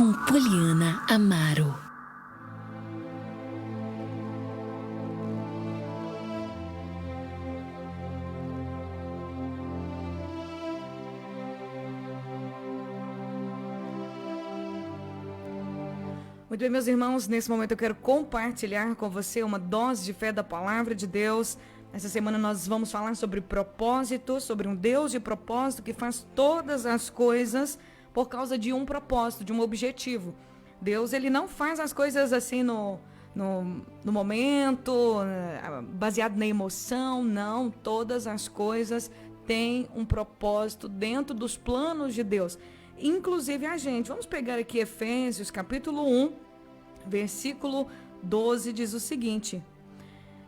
com Poliana Amaro. Muito bem, meus irmãos, nesse momento eu quero compartilhar com você uma dose de fé da palavra de Deus. Essa semana nós vamos falar sobre propósito, sobre um Deus de propósito que faz todas as coisas por causa de um propósito, de um objetivo. Deus, ele não faz as coisas assim no momento, baseado na emoção, não. Todas as coisas têm um propósito dentro dos planos de Deus. Inclusive a gente. Vamos pegar aqui Efésios capítulo 1, versículo 12, diz o seguinte.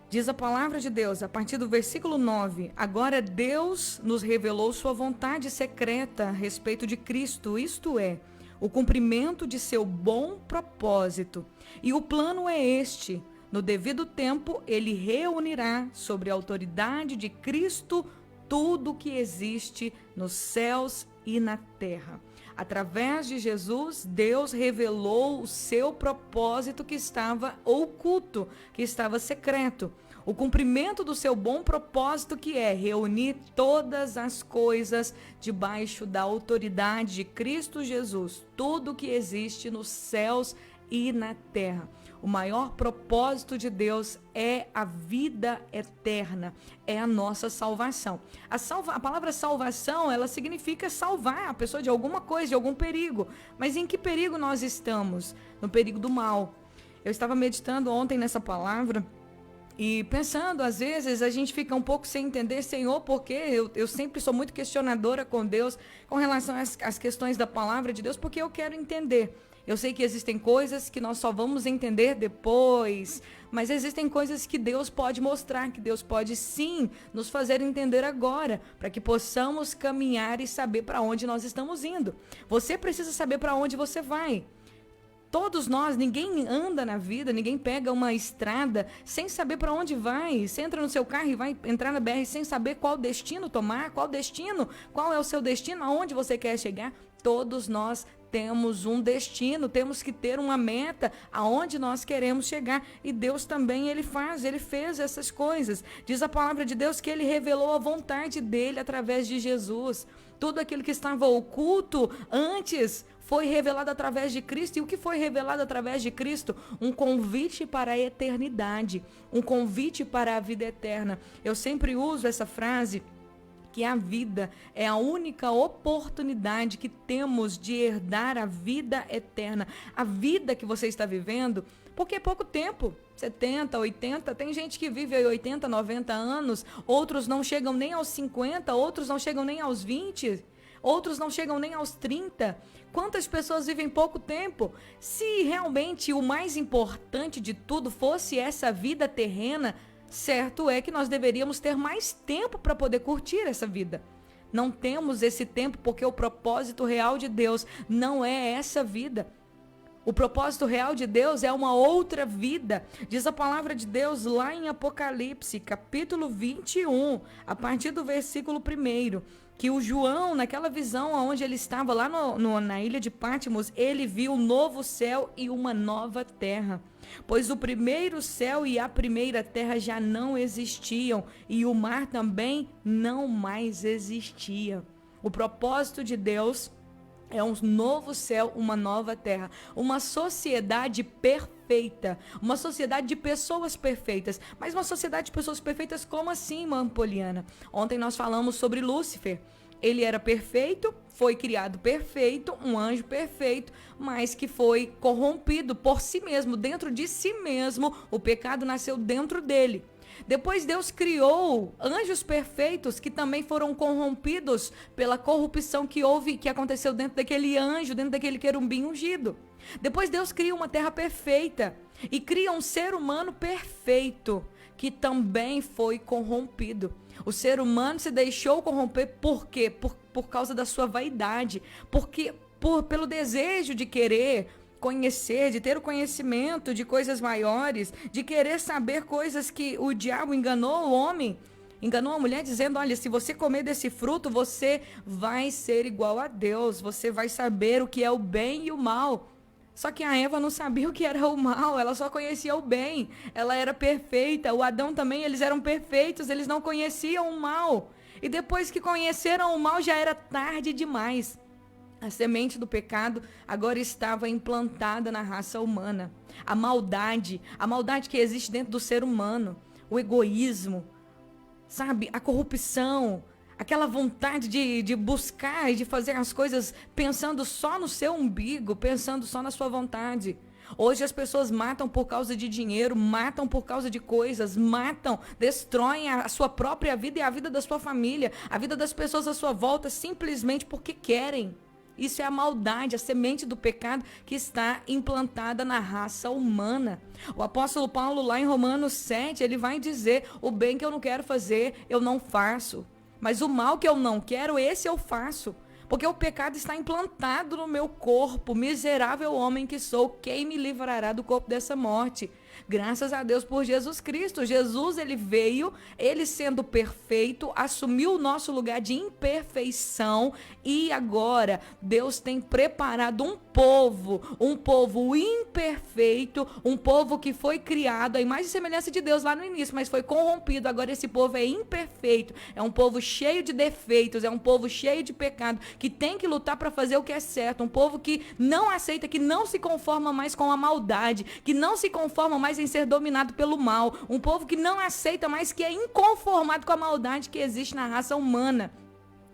Diz a palavra de Deus, a partir do versículo 9. Agora Deus nos revelou sua vontade secreta a respeito de Cristo, isto é, o cumprimento de seu bom propósito. E o plano é este: no devido tempo, ele reunirá sobre a autoridade de Cristo tudo o que existe nos céus e na terra. Através de Jesus, Deus revelou o seu propósito que estava oculto, que estava secreto. O cumprimento do seu bom propósito, que é reunir todas as coisas debaixo da autoridade de Cristo Jesus. Tudo que existe nos céus e na terra. O maior propósito de Deus é a vida eterna, é a nossa salvação. A palavra salvação, ela significa salvar a pessoa de alguma coisa, de algum perigo. Mas em que perigo nós estamos? No perigo do mal. Eu estava meditando ontem nessa palavra e pensando, às vezes a gente fica um pouco sem entender, Senhor, porque eu sempre sou muito questionadora com Deus com relação às questões da palavra de Deus, porque eu quero entender. Eu sei que existem coisas que nós só vamos entender depois, mas existem coisas que Deus pode mostrar, que Deus pode sim nos fazer entender agora, para que possamos caminhar e saber para onde nós estamos indo. Você precisa saber para onde você vai. Todos nós, ninguém anda na vida, ninguém pega uma estrada sem saber para onde vai. Você entra no seu carro e vai entrar na BR sem saber qual destino tomar, qual é o seu destino, aonde você quer chegar. Todos nós temos um destino, temos que ter uma meta aonde nós queremos chegar. E Deus também, ele fez essas coisas. Diz a palavra de Deus que ele revelou a vontade dele através de Jesus. Tudo aquilo que estava oculto antes foi revelado através de Cristo. E o que foi revelado através de Cristo? Um convite para a eternidade, um convite para a vida eterna. Eu sempre uso essa frase, que a vida é a única oportunidade que temos de herdar a vida eterna. A vida que você está vivendo, porque é pouco tempo, 70, 80, tem gente que vive aí 80, 90 anos, outros não chegam nem aos 50, outros não chegam nem aos 20, outros não chegam nem aos 30. Quantas pessoas vivem pouco tempo? Se realmente o mais importante de tudo fosse essa vida terrena, certo é que nós deveríamos ter mais tempo para poder curtir essa vida. Não temos esse tempo porque o propósito real de Deus não é essa vida. O propósito real de Deus é uma outra vida. Diz a palavra de Deus lá em Apocalipse, capítulo 21, a partir do versículo 1, que o João, naquela visão onde ele estava lá na ilha de Patmos, ele viu um novo céu e uma nova terra. Pois o primeiro céu e a primeira terra já não existiam, e o mar também não mais existia. O propósito de Deus é um novo céu, uma nova terra, uma sociedade perfeita, uma sociedade de pessoas perfeitas. Mas uma sociedade de pessoas perfeitas, como assim, irmã Poliana? Ontem nós falamos sobre Lúcifer. Ele era perfeito, foi criado perfeito, um anjo perfeito, mas que foi corrompido por si mesmo, dentro de si mesmo. O pecado nasceu dentro dele. Depois Deus criou anjos perfeitos que também foram corrompidos pela corrupção que aconteceu dentro daquele anjo, dentro daquele querubim ungido. Depois Deus cria uma terra perfeita e cria um ser humano perfeito que também foi corrompido. O ser humano se deixou corromper por quê? Por causa da sua vaidade, pelo desejo de querer conhecer, de ter o conhecimento de coisas maiores, de querer saber coisas que o diabo enganou o homem, enganou a mulher dizendo, olha, se você comer desse fruto, você vai ser igual a Deus, você vai saber o que é o bem e o mal. Só que a Eva não sabia o que era o mal, ela só conhecia o bem. Ela era perfeita, o Adão também, eles eram perfeitos, eles não conheciam o mal. E depois que conheceram o mal, já era tarde demais. A semente do pecado agora estava implantada na raça humana. A maldade que existe dentro do ser humano, o egoísmo, sabe, a corrupção, aquela vontade de buscar e de fazer as coisas pensando só no seu umbigo, pensando só na sua vontade. Hoje as pessoas matam por causa de dinheiro, matam por causa de coisas, matam, destroem a sua própria vida e a vida da sua família, a vida das pessoas à sua volta, simplesmente porque querem. Isso é a maldade, a semente do pecado que está implantada na raça humana. O apóstolo Paulo, lá em Romanos 7, ele vai dizer: o bem que eu não quero fazer, eu não faço. Mas o mal que eu não quero, esse eu faço. Porque o pecado está implantado no meu corpo. Miserável homem que sou, quem me livrará do corpo dessa morte? Graças a Deus por Jesus Cristo. Jesus, ele veio, ele sendo perfeito, assumiu o nosso lugar de imperfeição, e agora Deus tem preparado um povo imperfeito, um povo que foi criado à imagem e semelhança de Deus lá no início, mas foi corrompido. Agora esse povo é imperfeito, é um povo cheio de defeitos, é um povo cheio de pecado, que tem que lutar para fazer o que é certo, um povo que não aceita, que não se conforma mais com a maldade, que não se conforma mais em ser dominado pelo mal, um povo que não aceita mais, que é inconformado com a maldade que existe na raça humana.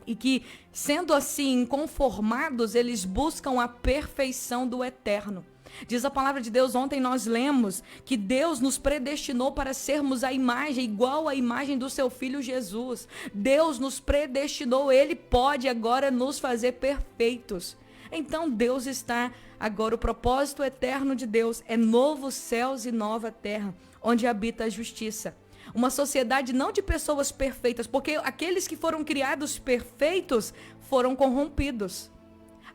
E que, sendo assim inconformados, eles buscam a perfeição do eterno. Diz a palavra de Deus, ontem nós lemos que Deus nos predestinou para sermos a imagem, igual à imagem do seu Filho Jesus. Deus nos predestinou, Ele pode agora nos fazer perfeitos. Então Deus está, agora o propósito eterno de Deus é novos céus e nova terra, onde habita a justiça. Uma sociedade não de pessoas perfeitas, porque aqueles que foram criados perfeitos foram corrompidos.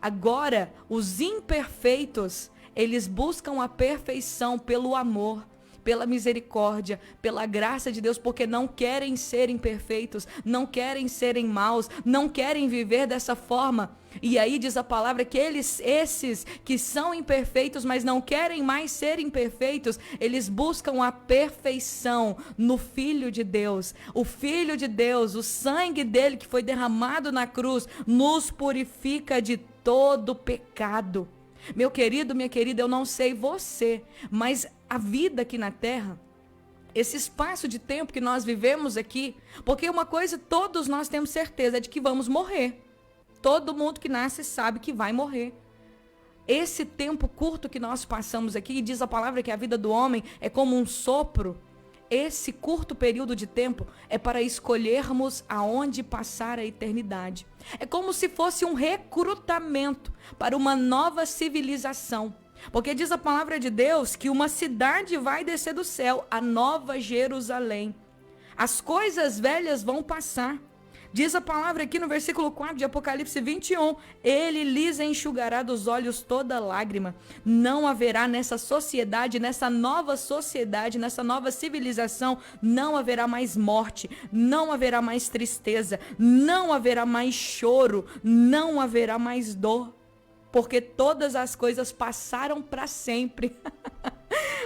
Agora, os imperfeitos, eles buscam a perfeição pelo amor, pela misericórdia, pela graça de Deus, porque não querem ser imperfeitos, não querem serem maus, não querem viver dessa forma. E aí diz a palavra que esses que são imperfeitos, mas não querem mais ser imperfeitos, eles buscam a perfeição no Filho de Deus. O Filho de Deus, o sangue dele que foi derramado na cruz, nos purifica de todo pecado. Meu querido, minha querida, eu não sei você, mas a vida aqui na Terra, esse espaço de tempo que nós vivemos aqui, porque uma coisa todos nós temos certeza é de que vamos morrer. Todo mundo que nasce sabe que vai morrer. Esse tempo curto que nós passamos aqui, e diz a palavra que a vida do homem é como um sopro, esse curto período de tempo é para escolhermos aonde passar a eternidade. É como se fosse um recrutamento para uma nova civilização. Porque diz a palavra de Deus que uma cidade vai descer do céu, a nova Jerusalém. As coisas velhas vão passar. Diz a palavra aqui no versículo 4 de Apocalipse 21, ele lhes enxugará dos olhos toda lágrima. Não haverá nessa sociedade, nessa nova civilização, não haverá mais morte, não haverá mais tristeza, não haverá mais choro, não haverá mais dor, porque todas as coisas passaram para sempre.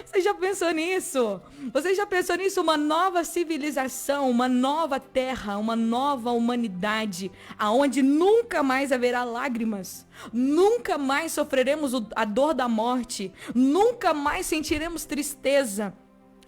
Você já pensou nisso? Você já pensou nisso? Uma nova civilização, uma nova terra, uma nova humanidade, aonde nunca mais haverá lágrimas, nunca mais sofreremos a dor da morte, nunca mais sentiremos tristeza,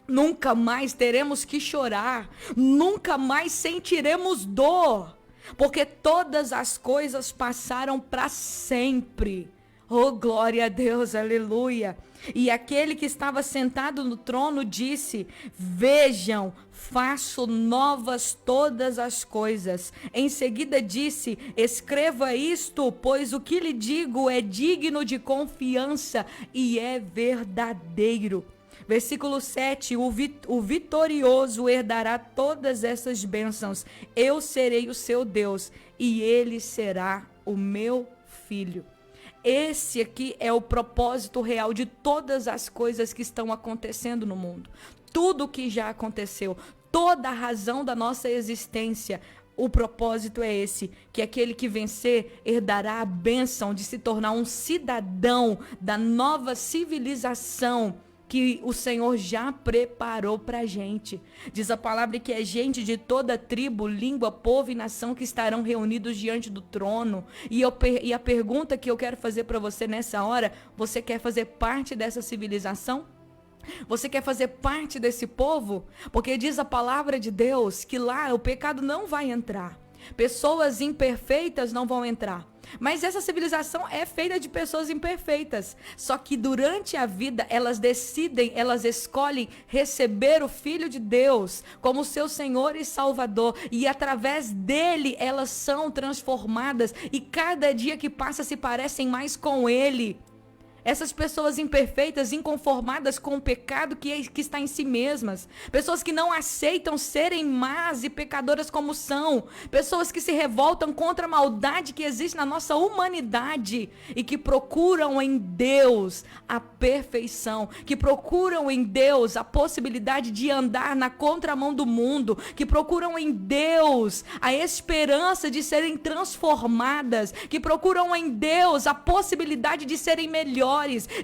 nunca mais teremos que chorar, nunca mais sentiremos dor, porque todas as coisas passaram para sempre. Oh, glória a Deus, aleluia. E aquele que estava sentado no trono disse: vejam, faço novas todas as coisas. Em seguida disse: escreva isto, pois o que lhe digo é digno de confiança e é verdadeiro. Versículo 7, o vitorioso herdará todas essas bênçãos. Eu serei o seu Deus e ele será o meu filho. Esse aqui é o propósito real de todas as coisas que estão acontecendo no mundo. Tudo que já aconteceu, toda a razão da nossa existência O propósito é esse, que aquele que vencer herdará a bênção de se tornar um cidadão da nova civilização que o Senhor já preparou para a gente. Diz a palavra que é gente de toda tribo, língua, povo e nação que estarão reunidos diante do trono. E a pergunta que eu quero fazer para você nessa hora, você quer fazer parte dessa civilização? Você quer fazer parte desse povo? Porque diz a palavra de Deus que lá o pecado não vai entrar. Pessoas imperfeitas não vão entrar. Mas essa civilização é feita de pessoas imperfeitas. Só que durante a vida elas decidem, elas escolhem receber o Filho de Deus como seu Senhor e Salvador. E através dele elas são transformadas. E cada dia que passa se parecem mais com ele. Essas pessoas imperfeitas, inconformadas com o pecado que está em si mesmas. Pessoas que não aceitam serem más e pecadoras como são. Pessoas que se revoltam contra a maldade que existe na nossa humanidade. E que procuram em Deus a perfeição. Que procuram em Deus a possibilidade de andar na contramão do mundo. Que procuram em Deus a esperança de serem transformadas. Que procuram em Deus a possibilidade de serem melhores.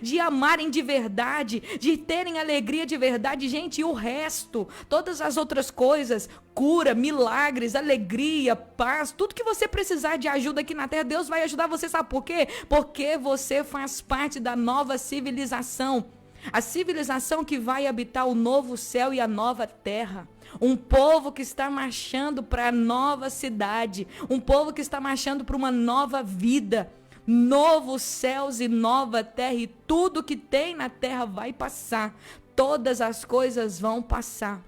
De amarem de verdade, de terem alegria de verdade, gente, e o resto, todas as outras coisas, cura, milagres, alegria, paz, tudo que você precisar de ajuda aqui na terra, Deus vai ajudar você, sabe por quê? Porque você faz parte da nova civilização, a civilização que vai habitar o novo céu e a nova terra. Um povo que está marchando para a nova cidade, um povo que está marchando para uma nova vida. Novos céus e nova terra, e tudo que tem na terra vai passar. Todas as coisas vão passar.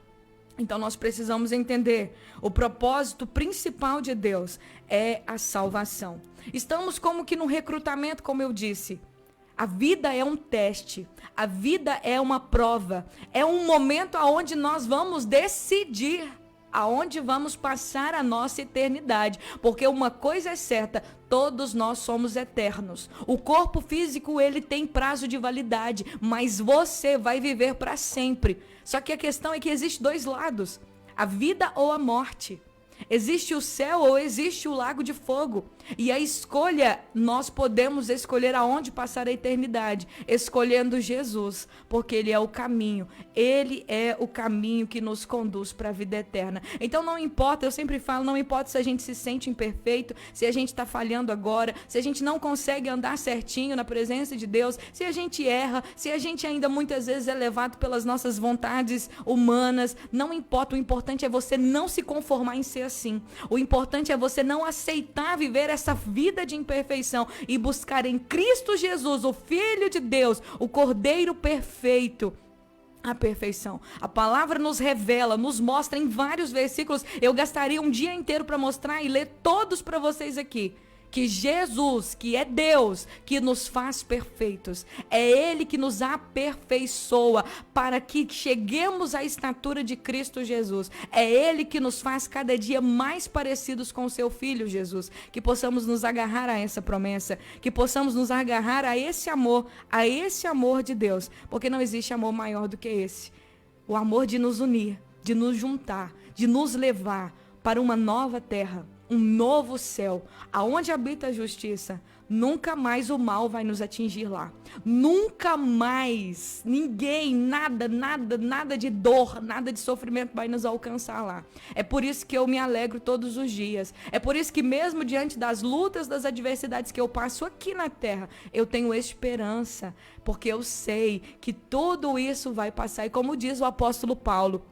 Então nós precisamos entender, o propósito principal de Deus é a salvação. Estamos como que no recrutamento, como eu disse. A vida é um teste, a vida é uma prova, é um momento onde nós vamos decidir aonde vamos passar a nossa eternidade, porque uma coisa é certa, todos nós somos eternos. O corpo físico, ele tem prazo de validade, mas você vai viver para sempre. Só que a questão é que existe dois lados, a vida ou a morte. Existe o céu ou existe o lago de fogo. E a escolha, nós podemos escolher aonde passar a eternidade, escolhendo Jesus, porque Ele é o caminho. Ele é o caminho que nos conduz para a vida eterna. Então não importa, eu sempre falo, não importa se a gente se sente imperfeito, se a gente está falhando agora, se a gente não consegue andar certinho na presença de Deus, se a gente erra, se a gente ainda muitas vezes é levado pelas nossas vontades humanas, não importa, o importante é você não se conformar em ser assim. O importante é você não aceitar viver essa vida de imperfeição e buscar em Cristo Jesus, o Filho de Deus, o Cordeiro perfeito, a perfeição. A palavra nos revela, nos mostra em vários versículos. Eu gastaria um dia inteiro para mostrar e ler todos para vocês aqui. Que Jesus, que é Deus, que nos faz perfeitos. É Ele que nos aperfeiçoa para que cheguemos à estatura de Cristo Jesus. É Ele que nos faz cada dia mais parecidos com o seu Filho Jesus. Que possamos nos agarrar a essa promessa, que possamos nos agarrar a esse amor de Deus. Porque não existe amor maior do que esse. O amor de nos unir, de nos juntar, de nos levar para uma nova terra. Um novo céu, aonde habita a justiça. Nunca mais o mal vai nos atingir lá. Nunca mais, ninguém, nada de dor, nada de sofrimento vai nos alcançar lá. É por isso que eu me alegro todos os dias. É por isso que mesmo diante das lutas, das adversidades que eu passo aqui na terra, eu tenho esperança. Porque eu sei que tudo isso vai passar. E como diz o apóstolo Paulo,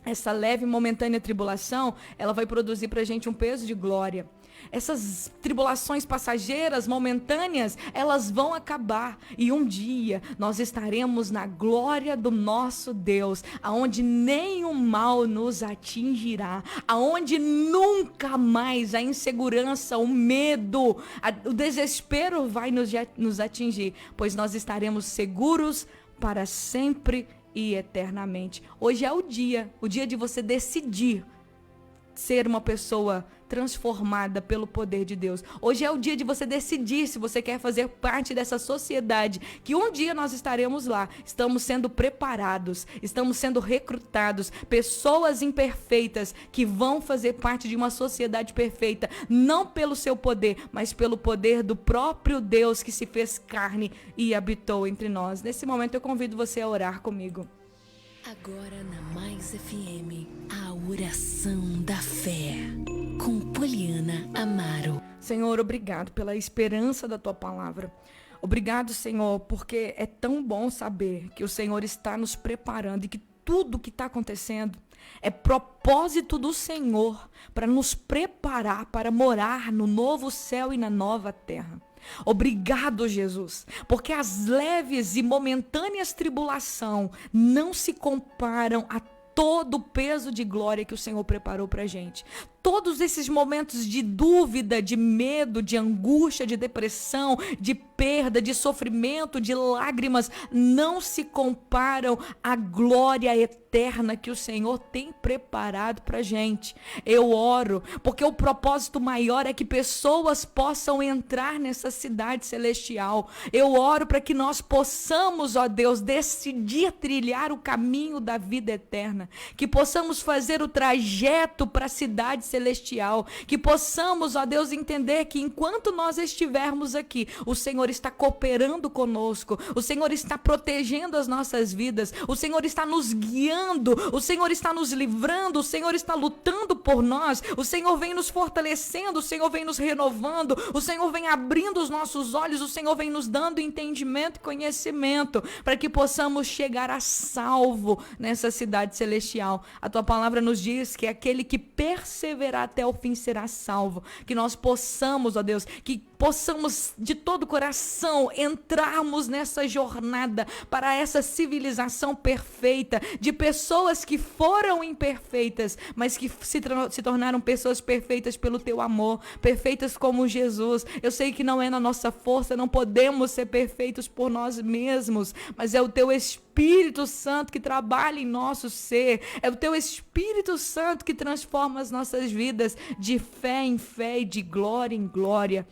essa leve e momentânea tribulação, ela vai produzir pra gente um peso de glória. Essas tribulações passageiras, momentâneas, elas vão acabar. E um dia nós estaremos na glória do nosso Deus, aonde nenhum mal nos atingirá, aonde nunca mais a insegurança, o medo, o desespero vai nos atingir, pois nós estaremos seguros para sempre e eternamente. Hoje é o dia de você decidir ser uma pessoa transformada pelo poder de Deus. Hoje é o dia de você decidir se você quer fazer parte dessa sociedade, que um dia nós estaremos lá. Estamos sendo preparados, estamos sendo recrutados, pessoas imperfeitas que vão fazer parte de uma sociedade perfeita, não pelo seu poder, mas pelo poder do próprio Deus que se fez carne e habitou entre nós. Nesse momento eu convido você a orar comigo. Agora na Mais FM, a oração da fé, com Poliana Amaro. Senhor, obrigado pela esperança da tua palavra. Obrigado, Senhor, porque é tão bom saber que o Senhor está nos preparando e que tudo que está acontecendo é propósito do Senhor para nos preparar para morar no novo céu e na nova terra. Obrigado, Jesus, porque as leves e momentâneas tribulações não se comparam a todo o peso de glória que o Senhor preparou para a gente. Todos esses momentos de dúvida, de medo, de angústia, de depressão, de perda, de sofrimento, de lágrimas, não se comparam à glória eterna que o Senhor tem preparado para a gente. Eu oro, porque o propósito maior é que pessoas possam entrar nessa cidade celestial. Eu oro para que nós possamos, ó Deus, decidir trilhar o caminho da vida eterna, que possamos fazer o trajeto para a cidade celestial, que possamos, ó Deus, entender que enquanto nós estivermos aqui, o Senhor está cooperando conosco, o Senhor está protegendo as nossas vidas, o Senhor está nos guiando, o Senhor está nos livrando, o Senhor está lutando por nós, o Senhor vem nos fortalecendo, o Senhor vem nos renovando, o Senhor vem abrindo os nossos olhos, o Senhor vem nos dando entendimento e conhecimento, para que possamos chegar a salvo nessa cidade celestial. A tua palavra nos diz que aquele que perseverar até o fim será salvo. Que nós possamos, ó Deus, que possamos de todo o coração entrarmos nessa jornada para essa civilização perfeita, de pessoas que foram imperfeitas, mas que se tornaram pessoas perfeitas pelo teu amor, perfeitas como Jesus. Eu sei que não é na nossa força, não podemos ser perfeitos por nós mesmos, mas é o teu Espírito Santo que trabalha em nosso ser, é o teu Espírito Santo que transforma as nossas vidas de fé em fé e de glória em glória.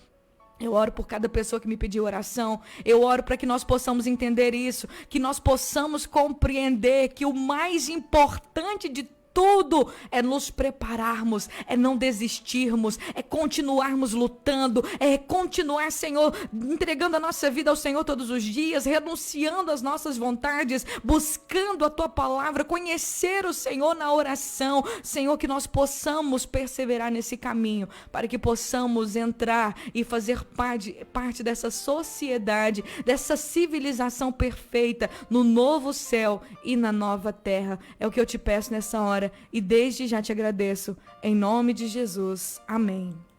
Eu oro por cada pessoa que me pediu oração, eu oro para que nós possamos entender isso, que nós possamos compreender que o mais importante de tudo é nos prepararmos, é não desistirmos, é continuarmos lutando, é continuar, Senhor, entregando a nossa vida ao Senhor todos os dias, renunciando às nossas vontades, buscando a Tua palavra, conhecer o Senhor na oração. Senhor, que nós possamos perseverar nesse caminho, para que possamos entrar e fazer parte dessa sociedade, dessa civilização perfeita, no novo céu e na nova terra. É o que eu te peço nessa hora. E desde já te agradeço, em nome de Jesus. Amém.